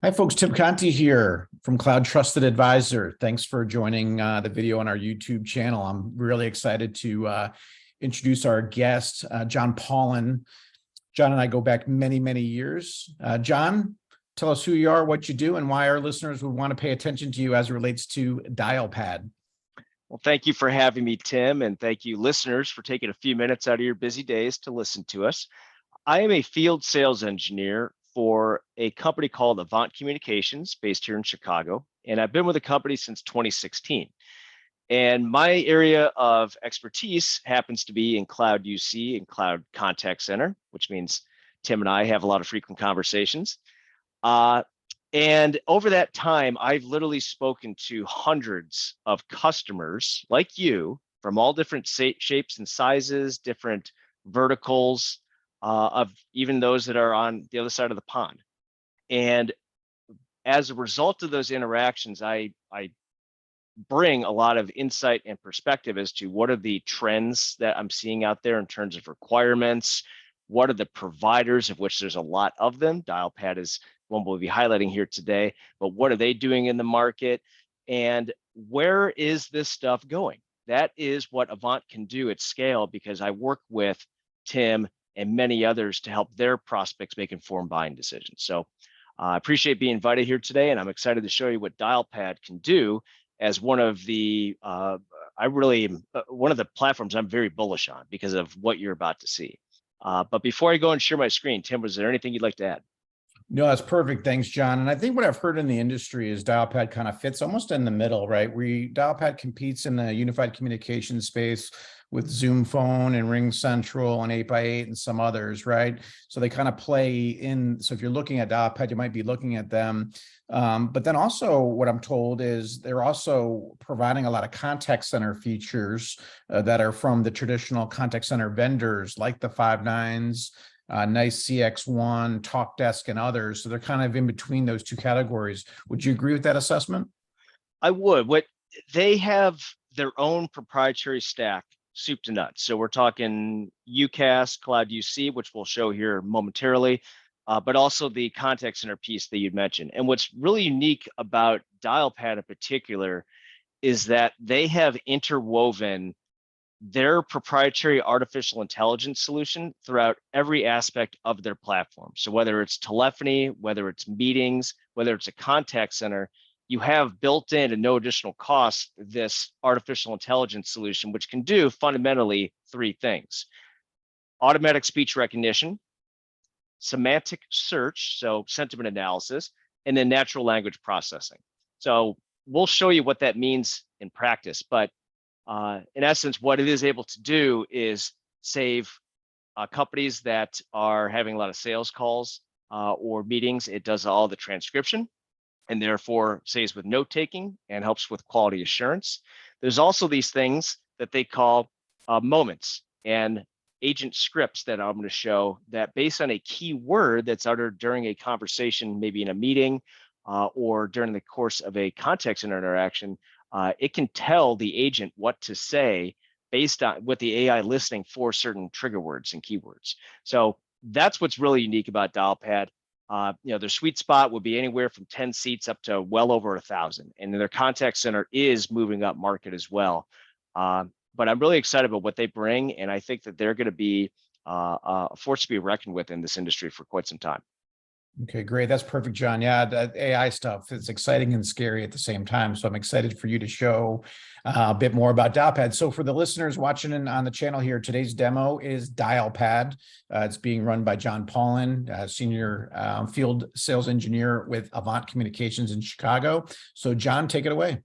Hi, folks. Tim Conti here from Cloud Trusted Advisor. Thanks for joining the video on our YouTube channel. I'm really excited to introduce our guest, John Paulin. John and I go back many, many years. John, tell us who you are, what you do, and why our listeners would want to pay attention to you as it relates to Dialpad. Well, thank you for having me, Tim, and thank you, listeners, for taking a few minutes out of your busy days to listen to us. I am a field sales engineer for a company called Avant Communications based here in Chicago, and I've been with the company since 2016. And my area of expertise happens to be in cloud UC and cloud contact center, which means Tim and I have a lot of frequent conversations. And over that time, I've literally spoken to hundreds of customers like you from all different shapes and sizes, different verticals, of even those that are on the other side of the pond. And as a result of those interactions, I bring a lot of insight and perspective as to what are the trends that I'm seeing out there in terms of requirements, what are the providers, of which there's a lot of them. Dialpad is one we'll be highlighting here today, but what are they doing in the market? And where is this stuff going? That is what Avant can do at scale, because I work with Tim and many others to help their prospects make informed buying decisions. So I appreciate being invited here today, and I'm excited to show you what Dialpad can do as one of the, one of the platforms I'm very bullish on because of what you're about to see. But before I go and share my screen, Tim, was there anything you'd like to add? No, that's perfect. Thanks, John. And I think what I've heard in the industry is Dialpad kind of fits almost in the middle, right? Dialpad competes in the unified communication space with Zoom Phone and Ring Central and 8x8 and some others, right? So they kind of play in. So if you're looking at Dialpad, you might be looking at them. But then also what I'm told is they're also providing a lot of contact center features that are from the traditional contact center vendors like the Five9s, Nice CX1, TalkDesk, and others. So they're kind of in between those two categories. Would you agree with that assessment? I would. What they have their own proprietary stack, soup to nuts. So we're talking UCaaS, Cloud UC, which we'll show here momentarily, but also the contact center piece that you'd mentioned. And what's really unique about Dialpad in particular is that they have interwoven their proprietary artificial intelligence solution throughout every aspect of their platform. So whether it's telephony, whether it's meetings, whether it's a contact center, you have built in at no additional cost this artificial intelligence solution, which can do fundamentally three things: automatic speech recognition, semantic search, so sentiment analysis, and then natural language processing. So we'll show you what that means in practice, but in essence, what it is able to do is save companies that are having a lot of sales calls or meetings. It does all the transcription and therefore saves with note taking and helps with quality assurance. There's also these things that they call moments and agent scripts that I'm going to show that, based on a key word that's uttered during a conversation, maybe in a meeting or during the course of a contact center interaction, it can tell the agent what to say based on with the AI listening for certain trigger words and keywords. So that's what's really unique about Dialpad. Their sweet spot would be anywhere from 10 seats up to well over 1,000, and their contact center is moving up market as well. But I'm really excited about what they bring, and I think that they're going to be a force to be reckoned with in this industry for quite some time. Okay, great. That's perfect, John. Yeah, that AI stuff is exciting and scary at the same time. So I'm excited for you to show a bit more about Dialpad. So for the listeners watching on the channel here, today's demo is Dialpad. It's being run by John Paulin, senior field sales engineer with Avant Communications in Chicago. So John, take it away.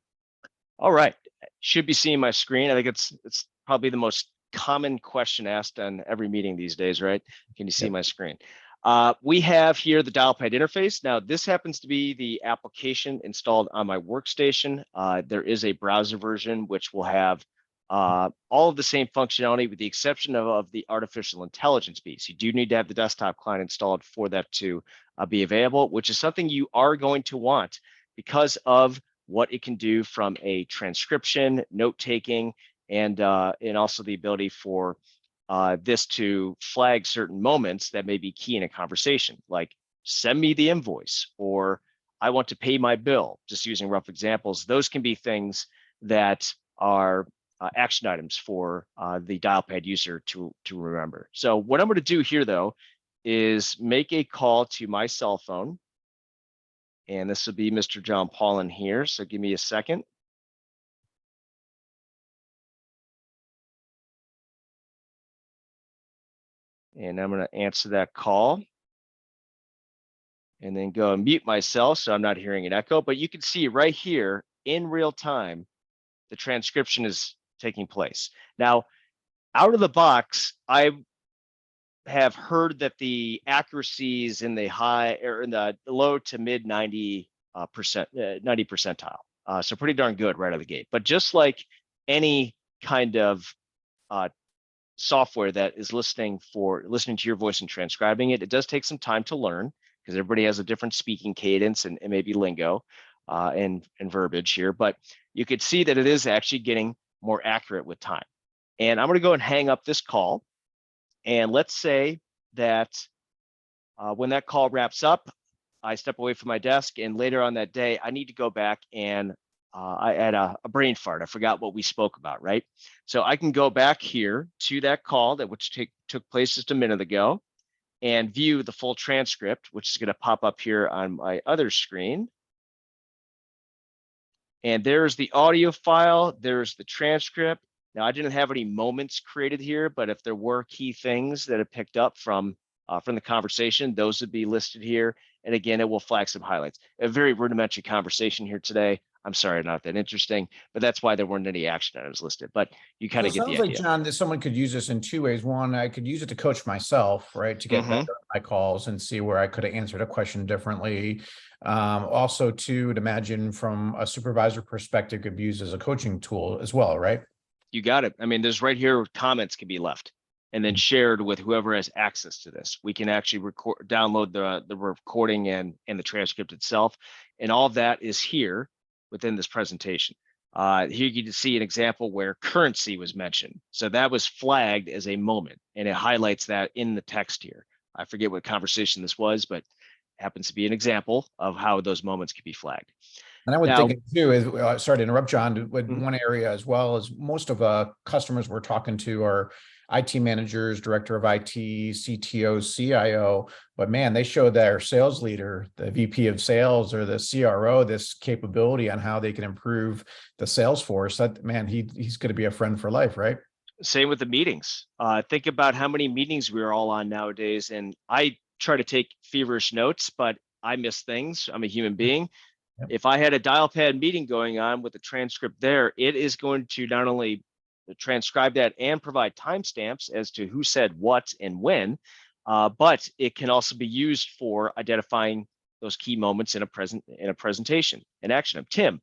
All right. Should be seeing my screen. I think it's probably the most common question asked on every meeting these days, right? Can you see my screen? We have here the Dialpad interface. Now, this happens to be the application installed on my workstation. There is a browser version which will have all of the same functionality with the exception of the artificial intelligence piece. You do need to have the desktop client installed for that to be available, which is something you are going to want because of what it can do from a transcription, note-taking, and also the ability for this to flag certain moments that may be key in a conversation, like send me the invoice, or I want to pay my bill, just using rough examples. Those can be things that are action items for the Dialpad user to remember. So what I'm going to do here, though, is make a call to my cell phone. And this will be Mr. John Paulin here. So give me a second. And I'm going to answer that call. And then go and mute myself so I'm not hearing an echo. But you can see right here in real time, the transcription is taking place. Now, out of the box, I have heard that the accuracy is in the high or in the low to mid 90 percentile. So pretty darn good right out of the gate. But just like any kind of software that is listening to your voice and transcribing it, it does take some time to learn because everybody has a different speaking cadence and maybe lingo and verbiage here. But you could see that it is actually getting more accurate with time. And I'm going to go and hang up this call. And let's say that when that call wraps up, I step away from my desk, and later on that day, I need to go back and I had a brain fart. I forgot what we spoke about, right? So I can go back here to that call which took place just a minute ago and view the full transcript, which is going to pop up here on my other screen. And there's the audio file. There's the transcript. Now, I didn't have any moments created here, but if there were key things that I picked up from the conversation, those would be listed here. And again, it will flag some highlights. A very rudimentary conversation here today. I'm sorry, not that interesting, but that's why there weren't any action items listed. But you kind of get the idea. Sounds like, John, that someone could use this in two ways. One, I could use it to coach myself, right, to get better at my calls and see where I could have answered a question differently. Also, to imagine from a supervisor perspective, could be used as a coaching tool as well, right? You got it. I mean, there's right here comments can be left and then shared with whoever has access to this. We can actually download the recording and the transcript itself, and all of that is here within this presentation. Here you can see an example where currency was mentioned. So that was flagged as a moment, and it highlights that in the text here. I forget what conversation this was, but it happens to be an example of how those moments can be flagged. And I would think too is, sorry to interrupt, John, one area as well is most of customers we're talking to are IT managers, director of IT, CTO, CIO, but man, they show their sales leader, the VP of sales or the CRO, this capability on how they can improve the sales force. That man, he's going to be a friend for life, right? Same with the meetings. Think about how many meetings we're all on nowadays. And I try to take feverish notes, but I miss things. I'm a human being. Yep. If I had a Dialpad meeting going on with a transcript there, it is going to not only transcribe that and provide timestamps as to who said what and when, but it can also be used for identifying those key moments in a presentation, an action item. Tim,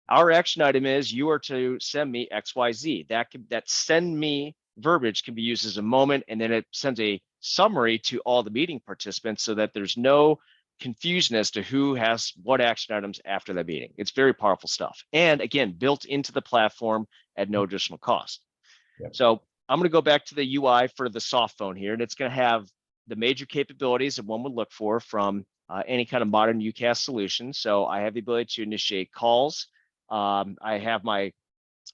our action item is you are to send me XYZ. That send me verbiage can be used as a moment, and then it sends a summary to all the meeting participants so that there's no confusion as to who has what action items after the meeting. It's very powerful stuff. And again, built into the platform at no additional cost. Yep. So I'm going to go back to the UI for the soft phone here, and it's going to have the major capabilities that one would look for from any kind of modern UCaaS solution. So I have the ability to initiate calls. I have my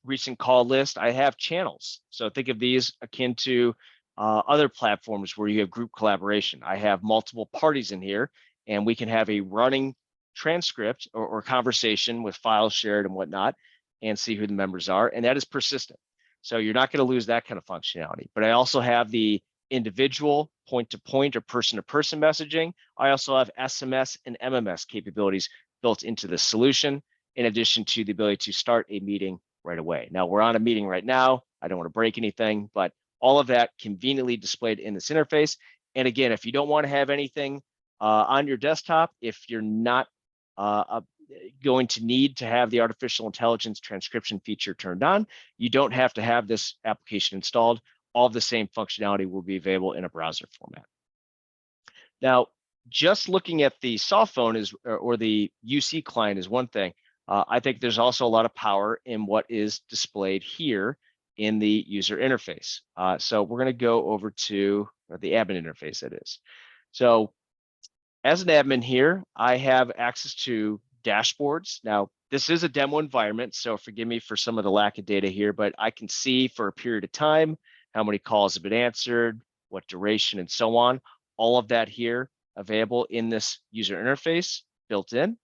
recent call list. I have channels. So think of these akin to other platforms where you have group collaboration. I have multiple parties in here, and we can have a running transcript or conversation with files shared and whatnot and see who the members are. And that is persistent. So you're not going to lose that kind of functionality. But I also have the individual point-to-point or person-to-person messaging. I also have SMS and MMS capabilities built into the solution, in addition to the ability to start a meeting right away. Now, we're on a meeting right now. I don't want to break anything, but all of that conveniently displayed in this interface. And again, if you don't want to have anything on your desktop, if you're not going to need to have the artificial intelligence transcription feature turned on, you don't have to have this application installed. All of the same functionality will be available in a browser format. Now, just looking at the soft phone or the UC client is one thing. I think there's also a lot of power in what is displayed here in the user interface. So we're going to go over to the admin interface, that is. So As an admin here, I have access to dashboards. Now, this is a demo environment, so forgive me for some of the lack of data here, but I can see for a period of time how many calls have been answered, what duration, and so on. All of that here available in this user interface built in.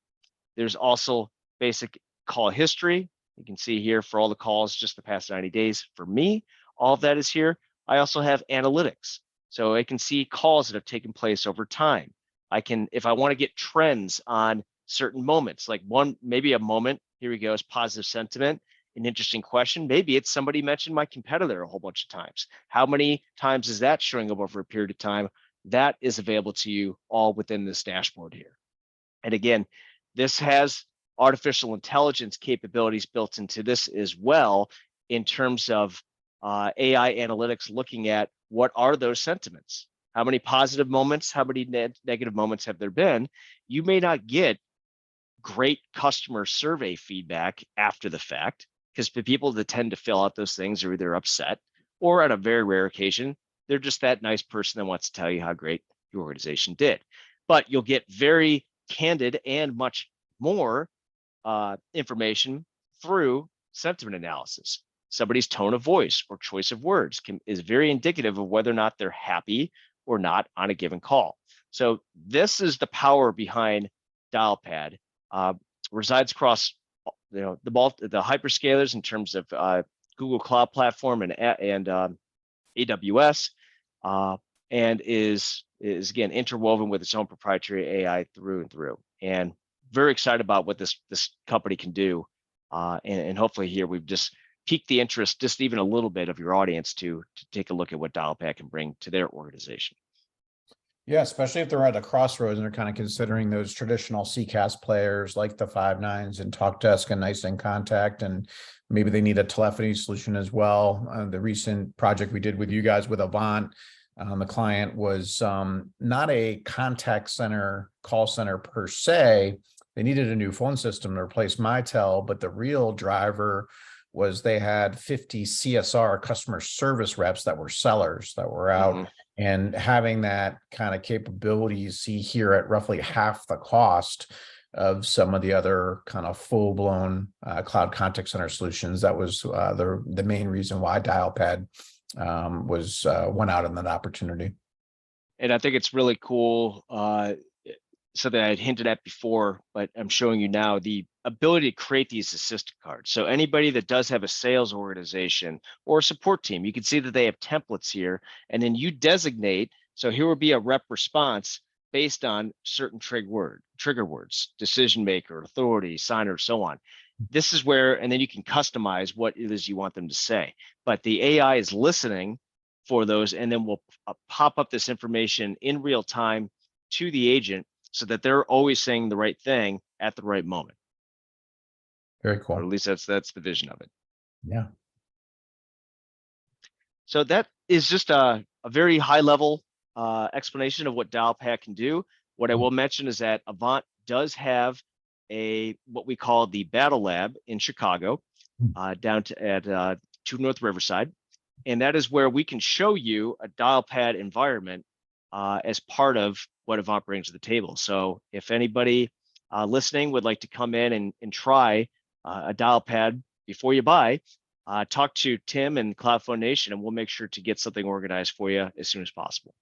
There's also basic call history. You can see here for all the calls just the past 90 days for me. All of that is here. I also have analytics. So I can see calls that have taken place over time. I can, if I want to get trends on certain moments, like maybe a moment, here we go, is positive sentiment, an interesting question. Maybe it's somebody mentioned my competitor a whole bunch of times. How many times is that showing up over a period of time? That is available to you all within this dashboard here. And again, this has artificial intelligence capabilities built into this as well in terms of AI analytics, looking at what are those sentiments? How many positive moments, how many negative moments have there been? You may not get great customer survey feedback after the fact, because the people that tend to fill out those things are either upset or, on a very rare occasion, they're just that nice person that wants to tell you how great your organization did. But you'll get very candid and much more information through sentiment analysis. Somebody's tone of voice or choice of words is very indicative of whether or not they're happy or not on a given call. So this is the power behind Dialpad. Resides across the hyperscalers in terms of Google Cloud Platform and AWS, and is again interwoven with its own proprietary AI through and through. And very excited about what this company can do. And hopefully here we've just piqued the interest, just even a little bit, of your audience to take a look at what Dialpad can bring to their organization. Yeah, especially if they're at a crossroads and they're kind of considering those traditional CCaaS players like the Five9s and TalkDesk and Nice in Contact, and maybe they need a telephony solution as well. The recent project we did with you guys with Avant, the client was not a contact center, call center per se. They needed a new phone system to replace Mitel, but the real driver was they had 50 CSR, customer service reps, that were sellers that were out. And having that kind of capability you see here at roughly half the cost of some of the other kind of full-blown cloud contact center solutions. That was the main reason why Dialpad went out on that opportunity. And I think it's really cool, something I had hinted at before, but I'm showing you now, the ability to create these assistant cards. So anybody that does have a sales organization or a support team, you can see that they have templates here, and then you designate. So here would be a rep response based on certain trigger words, decision maker, authority, signer, so on. This is where, and then you can customize what it is you want them to say. But the AI is listening for those, and then we'll pop up this information in real time to the agent, so that they're always saying the right thing at the right moment. Very cool. Or at least that's the vision of it. Yeah. So that is just a very high level explanation of what Dialpad can do. What I will mention is that Avant does have what we call the Battle Lab in Chicago, down at 2 North Riverside. And that is where we can show you a Dialpad environment as part of what Avant brings to the table. So if anybody listening would like to come in and try a Dialpad before you buy, talk to Tim and CloudPhone Nation, and we'll make sure to get something organized for you as soon as possible.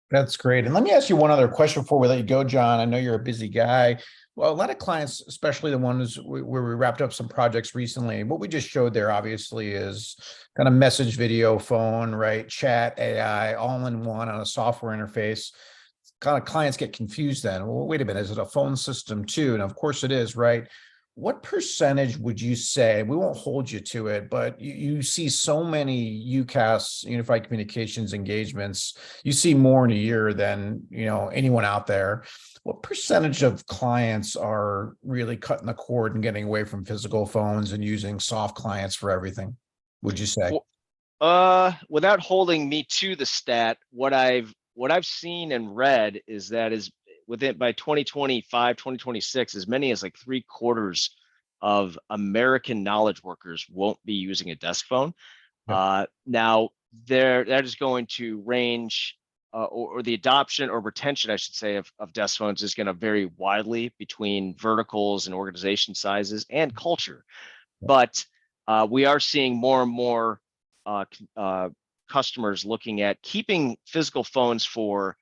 That's great. And let me ask you one other question before we let you go, John. I know you're a busy guy. Well, a lot of clients, especially the ones where we wrapped up some projects recently, what we just showed there obviously is kind of message, video, phone, right? Chat, AI, all in one on a software interface. Kind of clients get confused then. Well, wait a minute, is it a phone system too? And of course it is, right? What percentage would you say, we won't hold you to it, but you see so many UCaaS, unified communications engagements, you see more in a year than anyone out there. What percentage of clients are really cutting the cord and getting away from physical phones and using soft clients for everything, would you say? Without holding me to the stat, what I've seen and read is that by 2025, 2026, as many as like 3/4 of American knowledge workers won't be using a desk phone. Now that is going to range or the adoption or retention, I should say, of desk phones is going to vary widely between verticals and organization sizes and culture. But we are seeing more and more customers looking at keeping physical phones for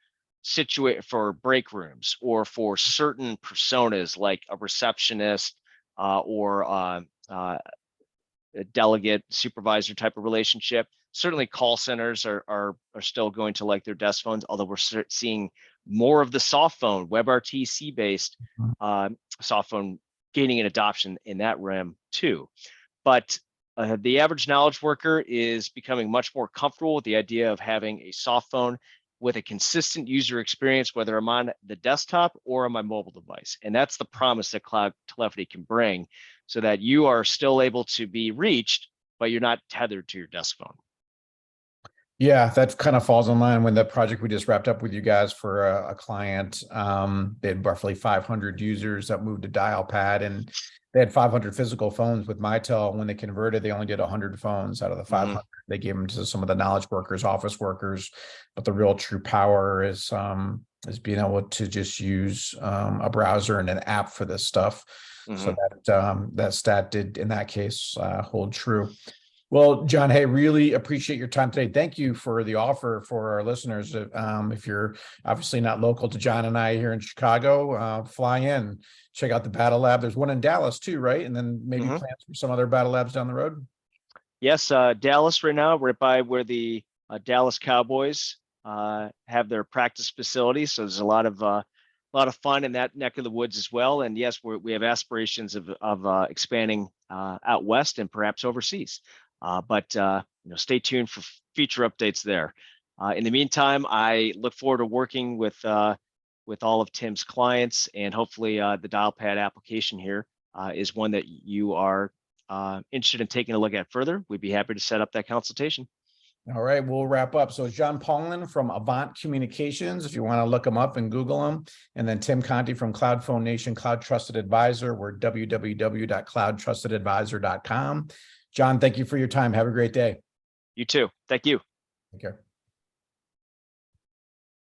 break rooms or for certain personas like a receptionist or a delegate supervisor type of relationship. Certainly call centers are still going to like their desk phones, although we're seeing more of the soft phone, WebRTC based soft phone gaining an adoption in that realm too. But the average knowledge worker is becoming much more comfortable with the idea of having a soft phone with a consistent user experience, whether I'm on the desktop or on my mobile device. And that's the promise that cloud telephony can bring, so that you are still able to be reached, but you're not tethered to your desk phone. Yeah, that kind of falls in line with the project we just wrapped up with you guys for a client. They had roughly 500 users that moved to Dialpad, and they had 500 physical phones with Mitel. When they converted, they only did 100 phones out of the 500. They gave them to some of the knowledge workers, office workers, but the real true power is being able to just use a browser and an app for this stuff. So that stat did in that case hold true. Well, John, hey, really appreciate your time today. Thank you for the offer for our listeners. If you're obviously not local to John and I here in Chicago, fly in, check out the Battle Lab. There's one in Dallas too, right? And then maybe plans for some other Battle Labs down the road. Yes, Dallas right now, right by where the Dallas Cowboys have their practice facility. So there's a lot of fun in that neck of the woods as well. And yes, we have aspirations of expanding out west and perhaps overseas. But stay tuned for future updates there. In the meantime, I look forward to working with all of Tim's clients, and hopefully the Dialpad application here is one that you are interested in taking a look at further. We'd be happy to set up that consultation. All right, we'll wrap up. So John Paulin from Avant Communications, if you want to look them up and Google them, and then Tim Conti from Cloud Phone Nation, Cloud Trusted Advisor. We're www.cloudtrustedadvisor.com. John, thank you for your time. Have a great day. You too. Thank you. Take care.